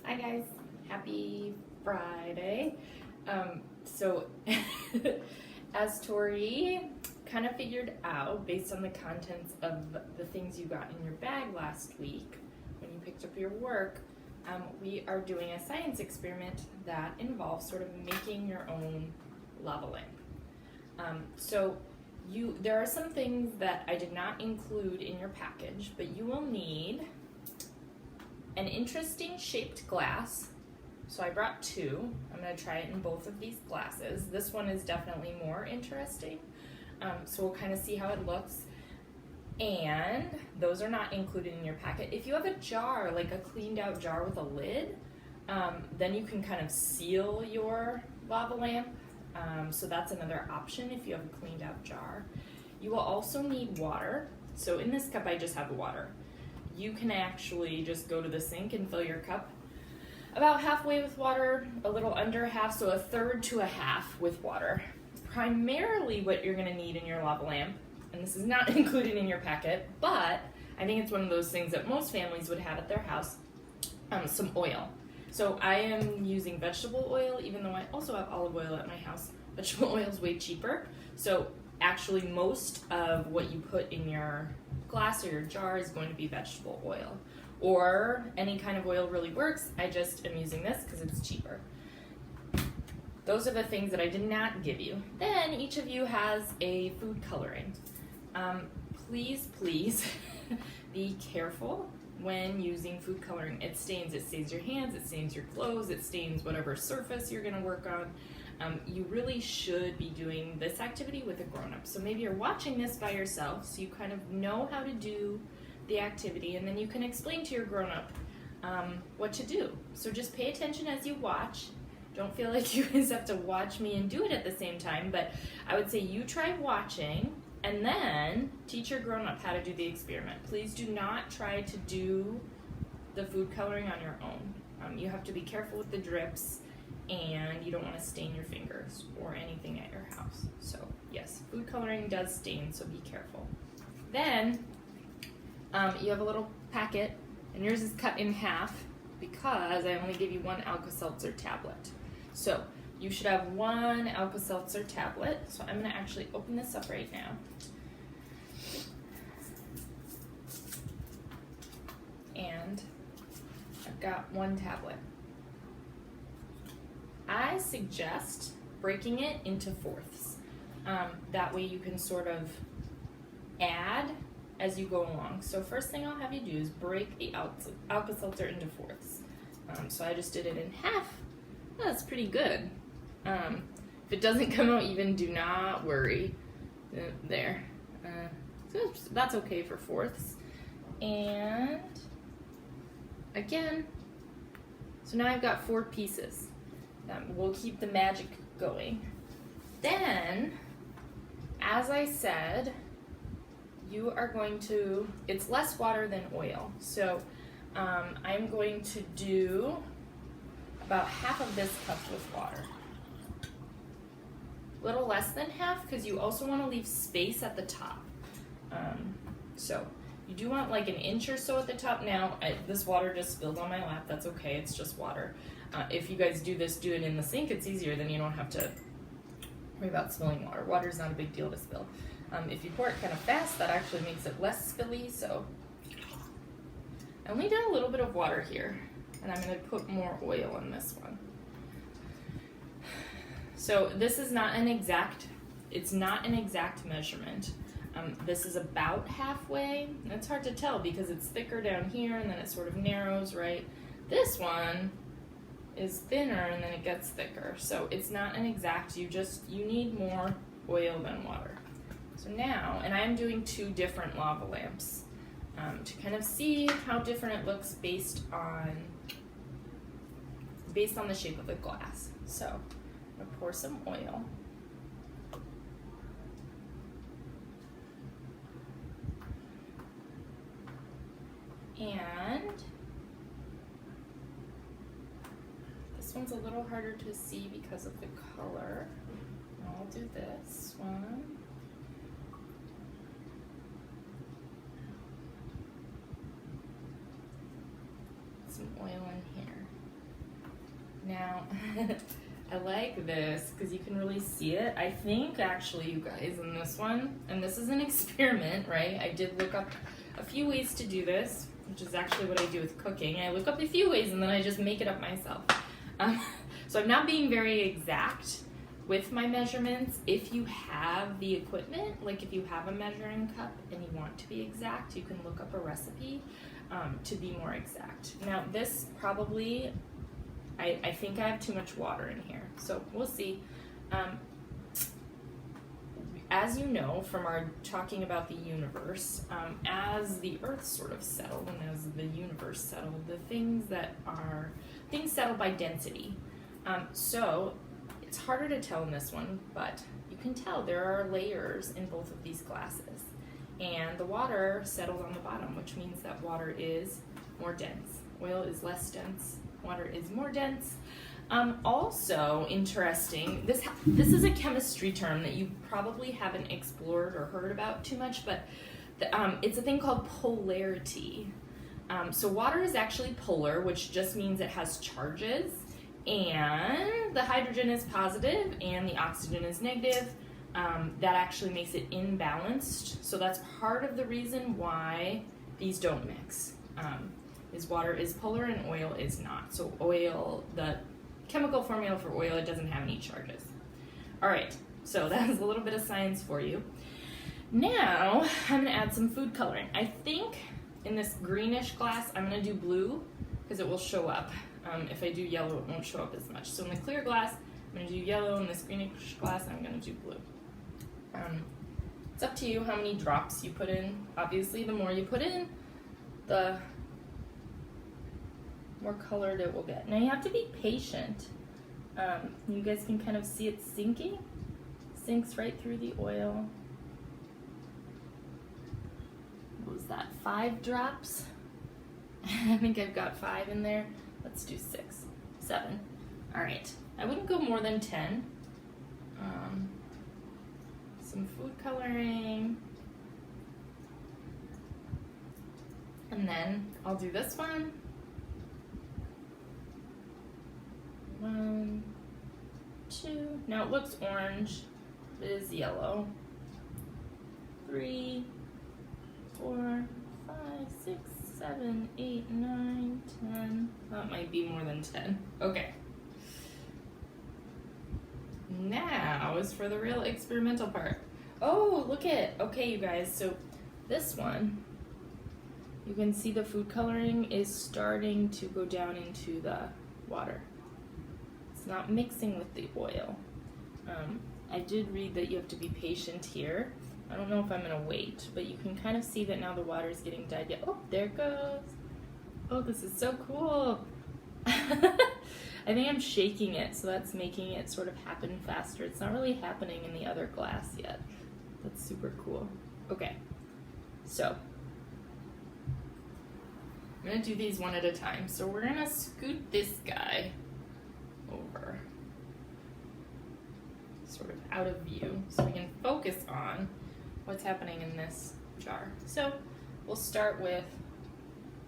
Hi guys, happy Friday. So as Tori kind of figured out based on the contents of the things you got in your bag last week when you picked up your work, we are doing a science experiment that involves sort of making your own lava lamp. There are some things that I did not include in your package, but you will need an interesting shaped glass. So I brought two. I'm going to try it in both of these glasses. This one is definitely more interesting. So we'll kind of see how it looks. And those are not included in your packet. If you have a jar, like a cleaned out jar with a lid, then you can kind of seal your lava lamp. So that's another option if you have a cleaned out jar. You will also need water. So in this cup I just have water. You can actually just go to the sink and fill your cup about halfway with water, a little under half, so a third to a half with water. Primarily what you're gonna need in your lava lamp, and this is not included in your packet, but I think it's one of those things that most families would have at their house, some oil. So I am using vegetable oil, even though I also have olive oil at my house. Vegetable oil is way cheaper. So actually most of what you put in your glass or your jar is going to be vegetable oil. Or any kind of oil really works. I just am using this because it's cheaper. Those are the things that I did not give you. Then each of you has a food coloring. Please be careful when using food coloring. It stains your hands, it stains your clothes, it stains whatever surface you're gonna work on. You really should be doing this activity with a grown-up. So maybe you're watching this by yourself, so you kind of know how to do the activity, and then you can explain to your grown-up what to do. So just pay attention as you watch. Don't feel like you guys have to watch me and do it at the same time, but I would say you try watching, and then teach your grown-up how to do the experiment. Please do not try to do the food coloring on your own. You have to be careful with the drips, and you don't want to stain your fingers or anything at your house. So yes, food coloring does stain, so be careful. Then you have a little packet, and yours is cut in half because I only gave you one Alka-Seltzer tablet. So you should have one Alka-Seltzer tablet. So I'm going to actually open this up right now. And I've got one tablet. I suggest breaking it into fourths. That way you can sort of add as you go along. So first thing I'll have you do is break the Alka-Seltzer into fourths. So I just did it in half. Well, that's pretty good. If it doesn't come out even, do not worry. There. So that's okay for fourths. And again, so now I've got 4 pieces. We'll keep the magic going. Then, as I said, you are going to, it's less water than oil. So I'm going to do about half of this cup with water. A little less than half because you also want to leave space at the top. So you do want like an inch or so at the top. Now, this water just spilled on my lap. That's okay, it's just water. If you guys do this, do it in the sink, it's easier, then you don't have to worry about spilling water. Water's not a big deal to spill. If you pour it kind of fast, that actually makes it less spilly, so. I only did a little bit of water here, and I'm gonna put more oil in this one. So this is not an exact, it's not an exact measurement. This is about halfway, and it's hard to tell because it's thicker down here and then it sort of narrows, right? This one is thinner and then it gets thicker. So it's not an exact, you need more oil than water. So now, and I'm doing 2 different lava lamps to kind of see how different it looks based on the shape of the glass. So I'm gonna pour some oil. And this one's a little harder to see because of the color. I'll do this one. some oil in here. Now, I like this because you can really see it. I think actually, you guys, in this one, and this is an experiment, right? I did look up a few ways to do this, which is actually what I do with cooking. I look up a few ways and then I just make it up myself. So I'm not being very exact with my measurements. If you have the equipment, like if you have a measuring cup and you want to be exact, you can look up a recipe to be more exact. Now this probably, I think I have too much water in here, so we'll see. As you know from our talking about the universe, as the earth sort of settled and as the universe settled, things settle by density. So it's harder to tell in this one, but you can tell there are layers in both of these glasses. And the water settled on the bottom, which means that water is more dense. Oil is less dense, water is more dense. Also interesting, this is a chemistry term that you probably haven't explored or heard about too much, but it's a thing called polarity. So water is actually polar, which just means it has charges, and the hydrogen is positive and the oxygen is negative. That actually makes it imbalanced. So that's part of the reason why these don't mix. Is water is polar and oil is not. So oil, the chemical formula for oil, it doesn't have any charges. All right, so that is a little bit of science for you. Now I'm gonna add some food coloring. I think in this greenish glass, I'm gonna do blue because it will show up. If I do yellow, it won't show up as much. So in the clear glass, I'm gonna do yellow. In this greenish glass, I'm gonna do blue. It's up to you how many drops you put in. Obviously, the more you put in, the more colored it will get. Now you have to be patient. You guys can kind of see it sinking. Sinks right through the oil. What was that, 5 drops? I think I've got 5 in there. Let's do 6, 7. All right, I wouldn't go more than 10. Some food coloring. And then I'll do this one. 1, 2. Now it looks orange, but it is yellow. 3, 4, 5, 6, 7, 8, 9, 10. That might be more than 10. Okay. Now is for the real experimental part. Oh, look it. Okay, you guys. So this one, you can see the food coloring is starting to go down into the water. It's not mixing with the oil. I did read that you have to be patient here. I don't know if I'm gonna wait, but you can kind of see that now the water is getting dyed. Yeah. Oh, there it goes. Oh, this is so cool. I think I'm shaking it, so that's making it sort of happen faster. It's not really happening in the other glass yet. That's super cool. Okay, so I'm gonna do these one at a time. So we're gonna scoot this guy over, sort of out of view, so we can focus on what's happening in this jar. So we'll start with,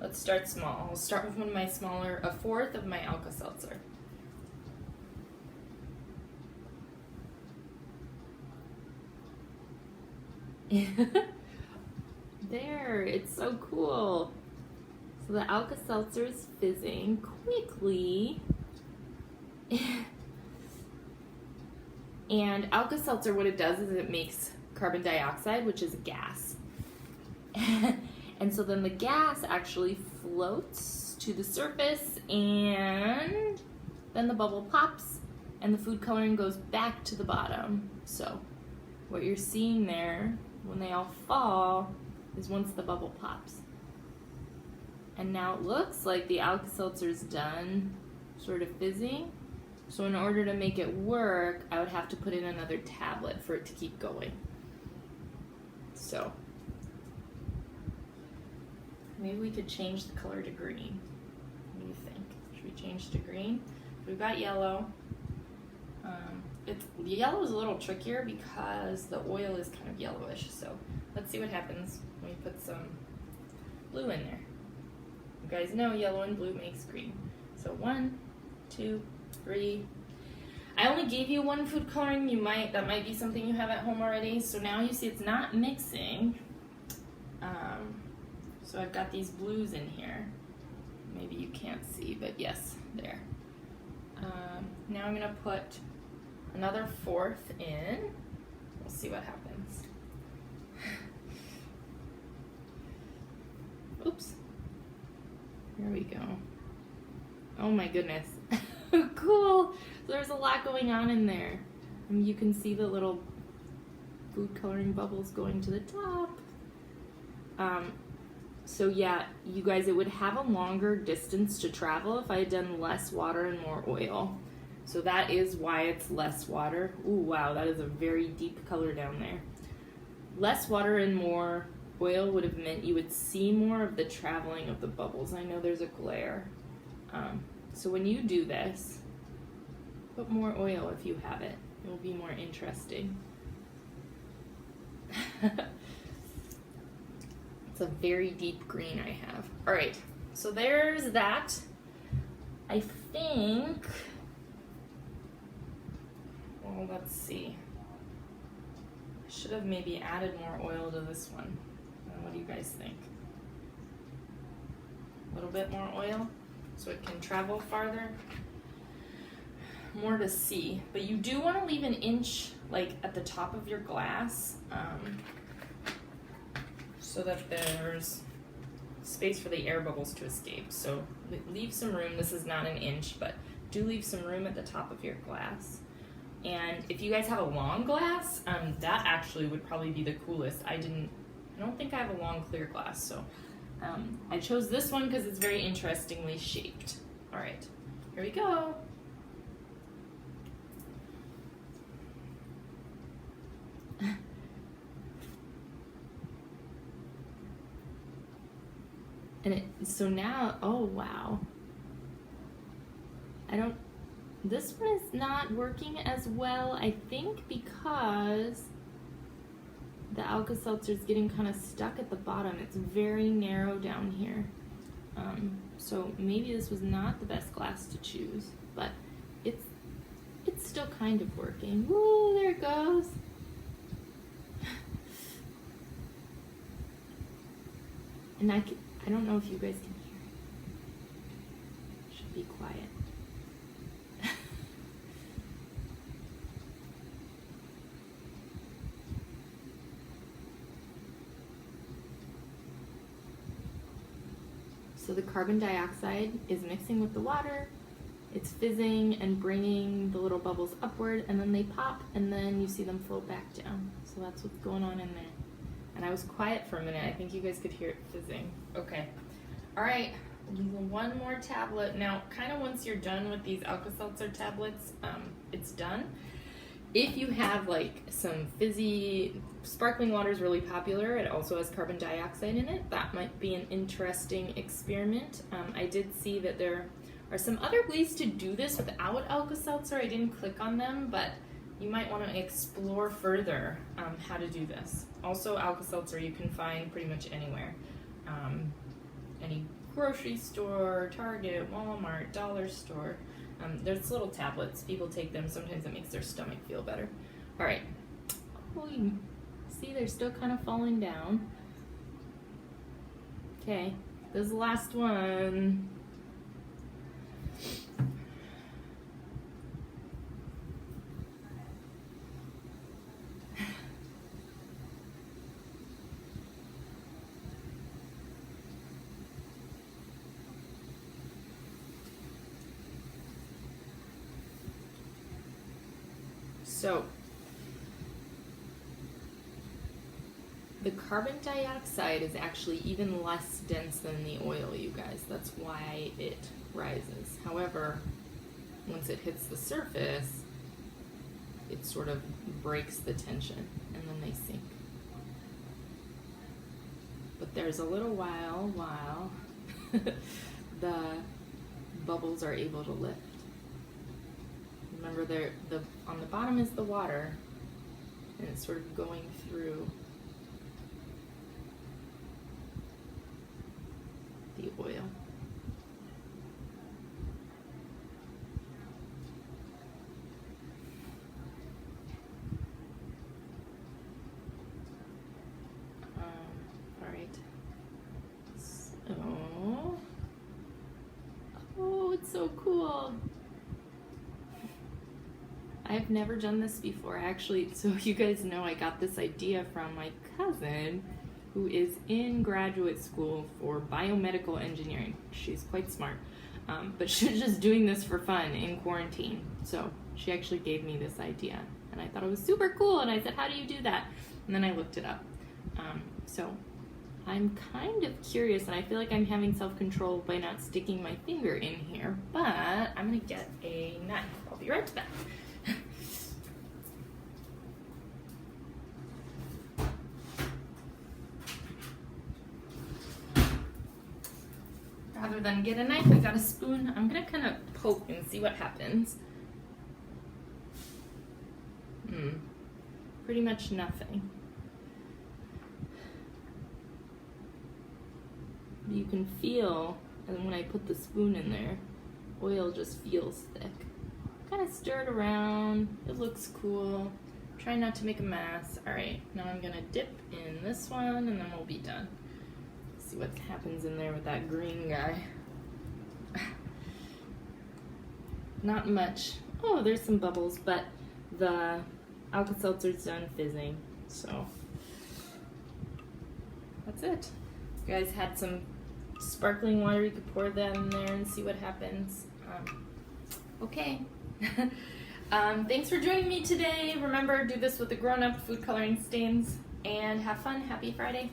let's start small. We'll start with one of my smaller, a fourth of my Alka-Seltzer. There, it's so cool. So the Alka-Seltzer is fizzing quickly. And Alka-Seltzer, what it does is it makes carbon dioxide, which is a gas. And so then the gas actually floats to the surface, and then the bubble pops and the food coloring goes back to the bottom. So what you're seeing there when they all fall is once the bubble pops. And now it looks like the Alka-Seltzer's done sort of fizzing. So in order to make it work, I would have to put in another tablet for it to keep going. So maybe we could change the color to green. What do you think? Should we change to green? We've got yellow. The yellow is a little trickier because the oil is kind of yellowish. So let's see what happens when we put some blue in there. guys know yellow and blue makes green. So 1, 2, 3. I only gave you 1 food coloring. That might be something you have at home already. So now you see it's not mixing. So I've got these blues in here. Maybe you can't see, but yes, there. Now I'm gonna put another 4th in. We'll see what happens. Oops. Here we go. Oh my goodness. Cool. So there's a lot going on in there. And you can see the little food coloring bubbles going to the top. So yeah, you guys, it would have a longer distance to travel if I had done less water and more oil. So that is why it's less water. Ooh, wow, that is a very deep color down there. Less water and more oil would have meant you would see more of the traveling of the bubbles. I know there's a glare. So when you do this, put more oil if you have it. It will be more interesting. It's a very deep green I have. All right, so there's that. I think, well, let's see. I should have maybe added more oil to this one. What do you guys think? A little bit more oil so it can travel farther. More to see, but you do want to leave an inch like at the top of your glass so that there's space for the air bubbles to escape. So leave some room. This is not an inch, but do leave some room at the top of your glass. And if you guys have a long glass, that actually would probably be the coolest. I don't think I have a long clear glass, so I chose this one because it's very interestingly shaped. All right, here we go. And so now, oh wow. This one is not working as well, I think because the Alka-Seltzer is getting kind of stuck at the bottom. It's very narrow down here. So maybe this was not the best glass to choose, but it's still kind of working. Woo, there it goes. And I don't know if you guys can hear it. Should be quiet. So the carbon dioxide is mixing with the water, it's fizzing and bringing the little bubbles upward, and then they pop, and then you see them float back down. So that's what's going on in there. And I was quiet for a minute. I think you guys could hear it fizzing. Okay. All right. One more tablet. Now, kind of once you're done with these Alka-Seltzer tablets, it's done. If you have like some fizzy, sparkling water is really popular. It also has carbon dioxide in it. That might be an interesting experiment. I did see that there are some other ways to do this without Alka-Seltzer. I didn't click on them, but you might want to explore further how to do this. Also, Alka-Seltzer you can find pretty much anywhere. Any grocery store, Target, Walmart, dollar store. There's little tablets. People take them. Sometimes it makes their stomach feel better. All right. Oh, you can see they're still kind of falling down. Okay, this is the last one. So, the carbon dioxide is actually even less dense than the oil, you guys. That's why it rises. However, once it hits the surface, it sort of breaks the tension, and then they sink. But there's a little while the bubbles are able to lift. Remember, on the bottom is the water, and it's sort of going through the oil. so cool. I've never done this before, actually. So you guys know I got this idea from my cousin who is in graduate school for biomedical engineering. She's quite smart, but she's just doing this for fun in quarantine. So she actually gave me this idea, and I thought it was super cool, and I said, how do you do that? And then I looked it up. So I'm kind of curious, and I feel like I'm having self-control by not sticking my finger in here, but I'm gonna get a knife. I'll be right back. Rather than get a knife, I got a spoon. I'm gonna kind of poke and see what happens. Pretty much nothing. You can feel, and when I put the spoon in there, oil just feels thick. Kind of stir it around. It looks cool. Try not to make a mess. All right, now I'm gonna dip in this one, and then we'll be done. See what happens in there with that green guy. Not much. Oh, there's some bubbles, but the Alka-Seltzer's done fizzing, so that's it. You guys had some sparkling water, you could pour that in there and see what happens. Okay. Thanks for joining me today. Remember, do this with the grown-up food coloring stains, and have fun. Happy Friday.